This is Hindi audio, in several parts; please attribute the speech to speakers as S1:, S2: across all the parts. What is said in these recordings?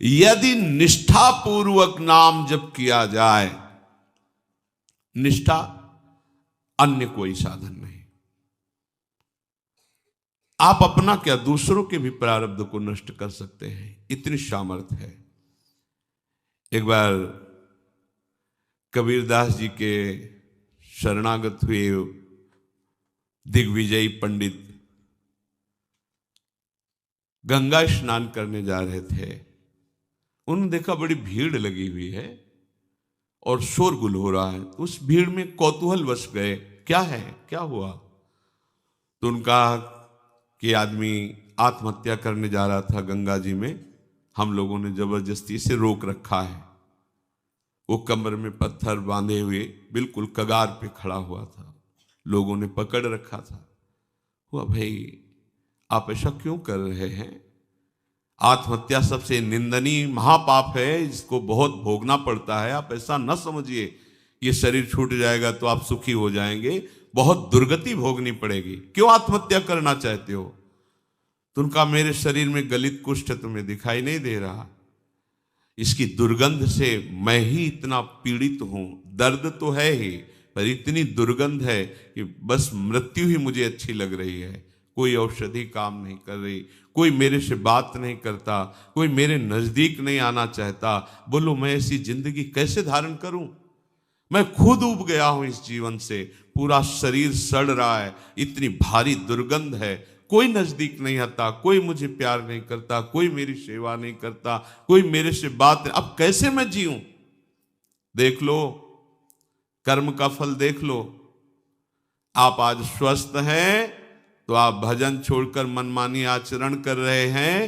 S1: यदि निष्ठा पूर्वक नाम जप किया जाए, निष्ठा अन्य कोई साधन नहीं। आप अपना क्या दूसरों के भी प्रारब्ध को नष्ट कर सकते हैं, इतनी सामर्थ्य है। एक बार कबीरदास जी के शरणागत हुए दिग्विजयी पंडित गंगा स्नान करने जा रहे थे। उन्होंने देखा बड़ी भीड़ लगी हुई है और शोरगुल हो रहा है, तो उस भीड़ में कौतूहल वश गए, क्या है, क्या हुआ। तो उनका कि आदमी आत्महत्या करने जा रहा था गंगा जी में, हम लोगों ने जबरदस्ती से रोक रखा है। वो कमर में पत्थर बांधे हुए बिल्कुल कगार पे खड़ा हुआ था, लोगों ने पकड़ रखा था। हुआ, भाई आप ऐसा क्यों कर रहे हैं? आत्महत्या सबसे निंदनीय महापाप है, इसको बहुत भोगना पड़ता है। आप ऐसा न समझिए ये शरीर छूट जाएगा तो आप सुखी हो जाएंगे, बहुत दुर्गति भोगनी पड़ेगी। क्यों आत्महत्या करना चाहते हो? तो उनका, मेरे शरीर में गलित कुष्ठ तुम्हें दिखाई नहीं दे रहा, इसकी दुर्गंध से मैं ही इतना पीड़ित हूं। दर्द तो है ही, पर इतनी दुर्गंध है कि बस मृत्यु ही मुझे अच्छी लग रही है। कोई औषधि काम नहीं कर रही, कोई मेरे से बात नहीं करता, कोई मेरे नजदीक नहीं आना चाहता। बोलो मैं ऐसी जिंदगी कैसे धारण करूं? मैं खुद उब गया हूं इस जीवन से, पूरा शरीर सड़ रहा है, इतनी भारी दुर्गंध है, कोई नजदीक नहीं आता, कोई मुझे प्यार नहीं करता, कोई मेरी सेवा नहीं करता, कोई मेरे से बात नहीं। अब कैसे मैं जीऊं? देख लो, कर्म का फल देख लो। आप आज स्वस्थ हैं तो आप भजन छोड़कर मनमानी आचरण कर रहे हैं।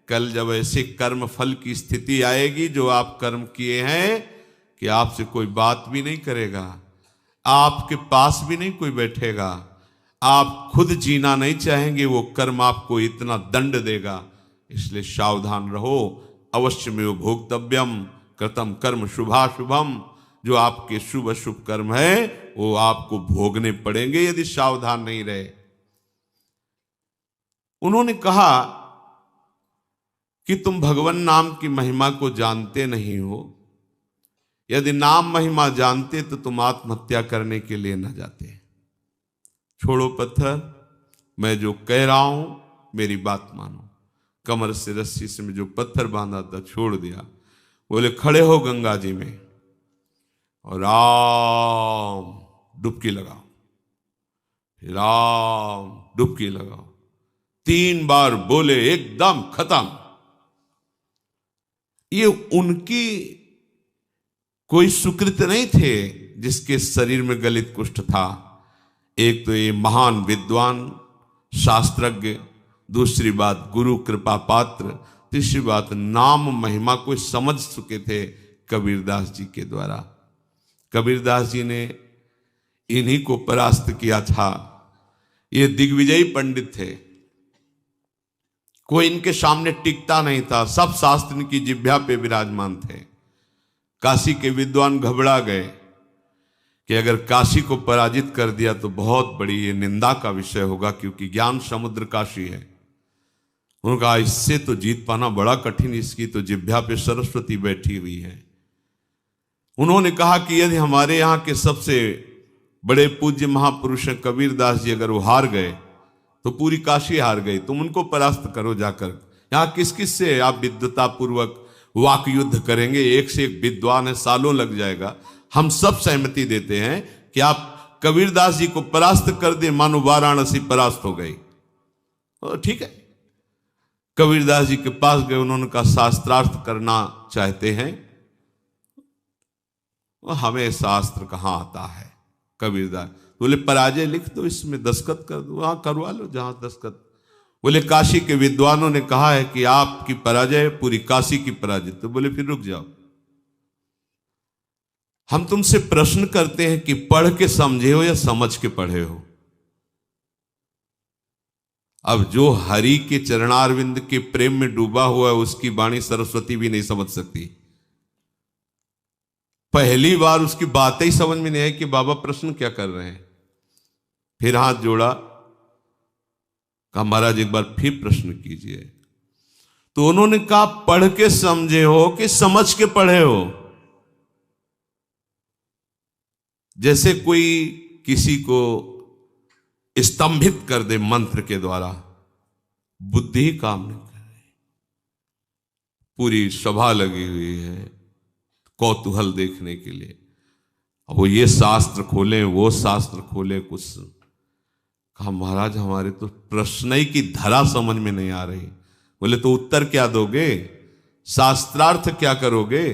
S1: कल जब ऐसे कर्म फल की स्थिति आएगी जो आप कर्म किए हैं कि आपसे कोई बात भी नहीं करेगा, आपके पास भी नहीं कोई बैठेगा, आप खुद जीना नहीं चाहेंगे, वो कर्म आपको इतना दंड देगा। इसलिए सावधान रहो। अवश्य में भोक्तव्यम कृतम कर्म शुभाशुभम। जो आपके शुभ अशुभ कर्म है वो आपको भोगने पड़ेंगे यदि सावधान नहीं रहे। उन्होंने कहा कि तुम भगवान नाम की महिमा को जानते नहीं हो। यदि नाम महिमा जानते तो तुम आत्महत्या करने के लिए न जाते। छोड़ो पत्थर, मैं जो कह रहा हूं मेरी बात मानो। कमर से रस्सी से मैं जो पत्थर बांधा था छोड़ दिया। बोले खड़े हो गंगा जी में और राम डुबकी लगाओ, राम डुबकी लगाओ। 3 बार बोले, एकदम खत्म। ये उनकी कोई सुकृत नहीं थे जिसके शरीर में गलित कुष्ठ था। एक तो ये महान विद्वान शास्त्रज्ञ, दूसरी बात गुरु कृपा पात्र, तीसरी बात नाम महिमा को समझ चुके थे कबीरदास जी के द्वारा। कबीरदास जी ने इन्हीं को परास्त किया था। ये दिग्विजयी पंडित थे, कोई इनके सामने टिकता नहीं था, सब शास्त्र इनकी जिह्वा पे विराजमान थे। काशी के विद्वान घबरा गए कि अगर काशी को पराजित कर दिया तो बहुत बड़ी ये निंदा का विषय होगा, क्योंकि ज्ञान समुद्र काशी है। उनका इससे तो जीत पाना बड़ा कठिन, इसकी तो जिह्वा पे सरस्वती बैठी हुई है। उन्होंने कहा कि यदि हमारे यहाँ के सबसे बड़े पूज्य महापुरुष कबीरदास जी अगर वो हार गए तो पूरी काशी हार गई। तुम उनको परास्त करो जाकर। यहाँ किस किस से आप विद्वता पूर्वक वाक युद्ध करेंगे? एक से एक विद्वान है, सालों लग जाएगा। हम सब सहमति देते हैं कि आप कबीरदास जी को परास्त कर दे, मानो वाराणसी परास्त हो गई। ठीक है, कबीरदास जी के पास गए। उन्होंने कहा शास्त्रार्थ करना चाहते हैं। हमें शास्त्र कहाँ आता है? कबीरदास बोले पराजय लिख दो, इसमें दस्तखत कर दो। हाँ करवा लो जहां दस्तखत। बोले काशी के विद्वानों ने कहा है कि आपकी पराजय पूरी काशी की पराजय। तो बोले फिर रुक जाओ, हम तुमसे प्रश्न करते हैं कि पढ़ के समझे हो या समझ के पढ़े हो? अब जो हरि के चरणारविंद के प्रेम में डूबा हुआ है उसकी वाणी सरस्वती भी नहीं समझ सकती। पहली बार उसकी बातें ही समझ में नहीं आई कि बाबा प्रश्न क्या कर रहे हैं। फिर हाथ जोड़ा, कहा महाराज एक बार फिर प्रश्न कीजिए। तो उन्होंने कहा पढ़ के समझे हो कि समझ के पढ़े हो? जैसे कोई किसी को स्तंभित कर दे मंत्र के द्वारा, बुद्धि ही काम नहीं कर रही, पूरी सभा लगी हुई है कौतूहल देखने के लिए। अब वो ये शास्त्र खोले वो शास्त्र खोले, कुछ कहा महाराज हमारे तो प्रश्न ही की धरा समझ में नहीं आ रही। बोले तो उत्तर क्या दोगे, शास्त्रार्थ क्या करोगे,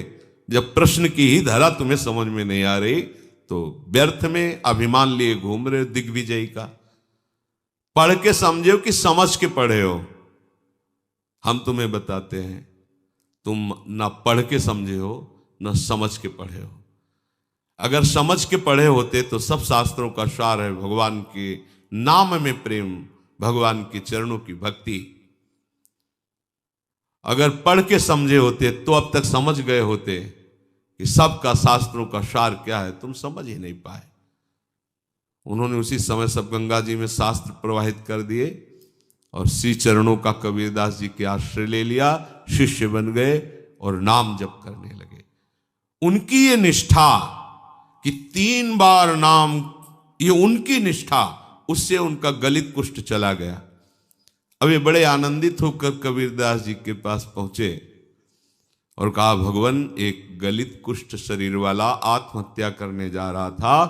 S1: जब प्रश्न की ही धरा तुम्हें समझ में नहीं आ रही तो व्यर्थ में अभिमान लिए घूम रहे हो दिग्विजयी का। पढ़ के समझे हो कि समझ के पढ़े हो? हम तुम्हें बताते हैं तुम ना पढ़ के समझे हो ना समझ के पढ़े हो। अगर समझ के पढ़े होते तो सब शास्त्रों का सार है भगवान के नाम में प्रेम, भगवान के चरणों की भक्ति। अगर पढ़ के समझे होते तो अब तक समझ गए होते कि सबका शास्त्रों का सार क्या है, तुम समझ ही नहीं पाए। उन्होंने उसी समय सब गंगा जी में शास्त्र प्रवाहित कर दिए और श्री चरणों का कबीरदास जी के आश्रय ले लिया, शिष्य बन गए और नाम जप करने लगे। उनकी ये निष्ठा कि 3 बार नाम, ये उनकी निष्ठा, उससे उनका गलित कुष्ठ चला गया। अब ये बड़े आनंदित होकर कबीरदास जी के पास पहुंचे और कहा भगवान एक गलित कुष्ठ शरीर वाला आत्महत्या करने जा रहा था,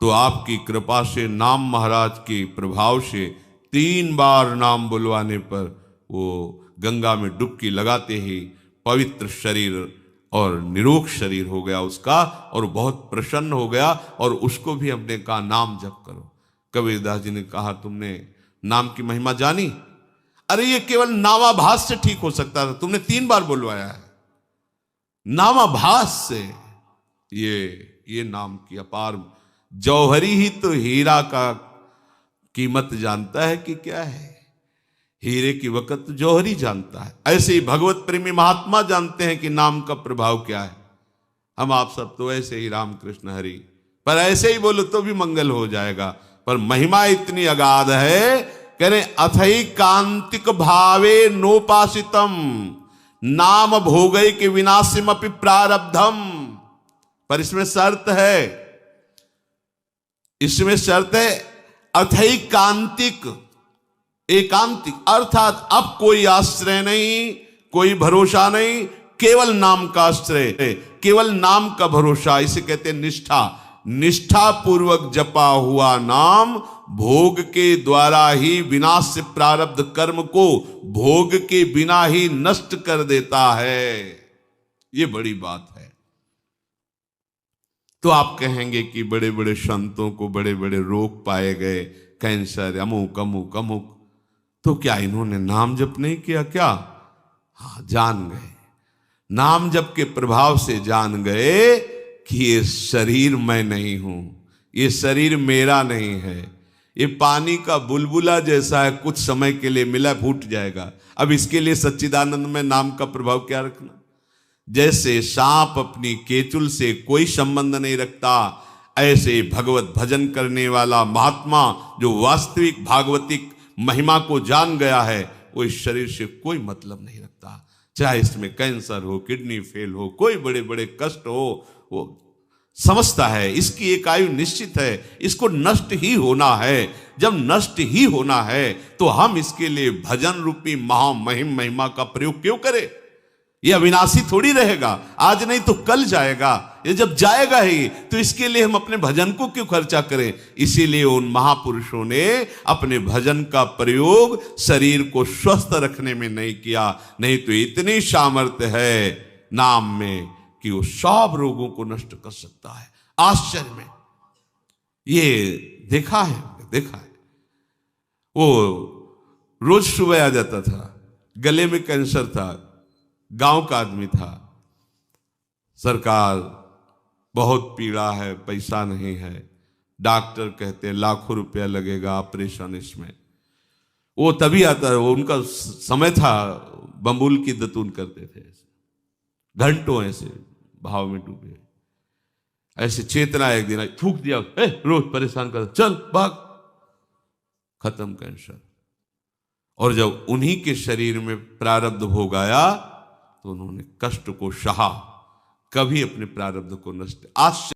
S1: तो आपकी कृपा से नाम महाराज के प्रभाव से 3 बार नाम बुलवाने पर वो गंगा में डुबकी लगाते ही पवित्र शरीर और निरोग शरीर हो गया उसका, और बहुत प्रसन्न हो गया। और उसको भी हमने कहा नाम जप करो। कबीरदास जी ने कहा तुमने नाम की महिमा जानी? अरे ये केवल नामाभास से ठीक हो सकता था, तुमने 3 बार बुलवाया है। नामाभास से ये नाम की अपार, जौहरी ही तो हीरा का कीमत जानता है कि क्या है, हीरे की वक़्त जौहरी जानता है। ऐसे ही भगवत प्रेमी महात्मा जानते हैं कि नाम का प्रभाव क्या है। हम आप सब तो ऐसे ही राम कृष्ण हरि, पर ऐसे ही बोलो तो भी मंगल हो जाएगा, पर महिमा इतनी अगाध है, कह रहे अथई कांतिक भावे नोपासितम नाम भोगई के विनाशिम अपि प्रारब्धम। पर इसमें शर्त है, इसमें शर्त है अथई कांतिक, एकांतिक, अर्थात अब कोई आश्रय नहीं, कोई भरोसा नहीं, केवल नाम का आश्रय, केवल नाम का भरोसा। इसे कहते हैं निष्ठा। निष्ठा पूर्वक जपा हुआ नाम भोग के द्वारा ही विनाश से प्रारब्ध कर्म को भोग के बिना ही नष्ट कर देता है। ये बड़ी बात है। तो आप कहेंगे कि बड़े बड़े संतों को बड़े बड़े रोग पाए गए, कैंसर, अमुक अमुक अमुक, तो क्या इन्होंने नाम जप नहीं किया क्या? हाँ, जान गए, नाम जप के प्रभाव से जान गए कि ये शरीर मैं नहीं हूं, ये शरीर मेरा नहीं है, ये पानी का बुलबुला जैसा है, कुछ समय के लिए मिला फूट जाएगा। अब इसके लिए सच्चिदानंद में नाम का प्रभाव क्या रखना? जैसे सांप अपनी केचुल से कोई संबंध नहीं रखता, ऐसे भगवत भजन करने वाला महात्मा जो वास्तविक भागवतिक महिमा को जान गया है, वो इस शरीर से कोई मतलब नहीं रखता। चाहे इसमें कैंसर हो, किडनी फेल हो, कोई बड़े बड़े कष्ट हो, वो समझता है इसकी एक आयु निश्चित है, इसको नष्ट ही होना है। जब नष्ट ही होना है तो हम इसके लिए भजन रूपी महामहिम महिमा का प्रयोग क्यों करें? ये अविनाशी थोड़ी रहेगा, आज नहीं तो कल जाएगा। ये जब जाएगा ही तो इसके लिए हम अपने भजन को क्यों खर्चा करें? इसीलिए उन महापुरुषों ने अपने भजन का प्रयोग शरीर को स्वस्थ रखने में नहीं किया, नहीं तो इतनी सामर्थ्य है नाम में कि वो सब रोगों को नष्ट कर सकता है। आश्चर्य में ये देखा है। वो रोज सुबह आ जाता था, गले में कैंसर था, गांव का आदमी था, सरकार बहुत पीड़ा है, पैसा नहीं है, डॉक्टर कहते हैं लाखों रुपया लगेगा ऑपरेशन इसमें। वो तभी आता है, वो उनका समय था, बम्बुल की दतून करते थे, घंटों ऐसे भाव में डूबे। ऐसे चेतना एक दिन आई, थूक दिया, रोज परेशान कर, चल भाग, खत्म कैंसर। और जब उन्हीं के शरीर में प्रारब्ध भोग आया तो उन्होंने कष्ट को सहा, कभी अपने प्रारब्ध को नष्ट। आश्चर्य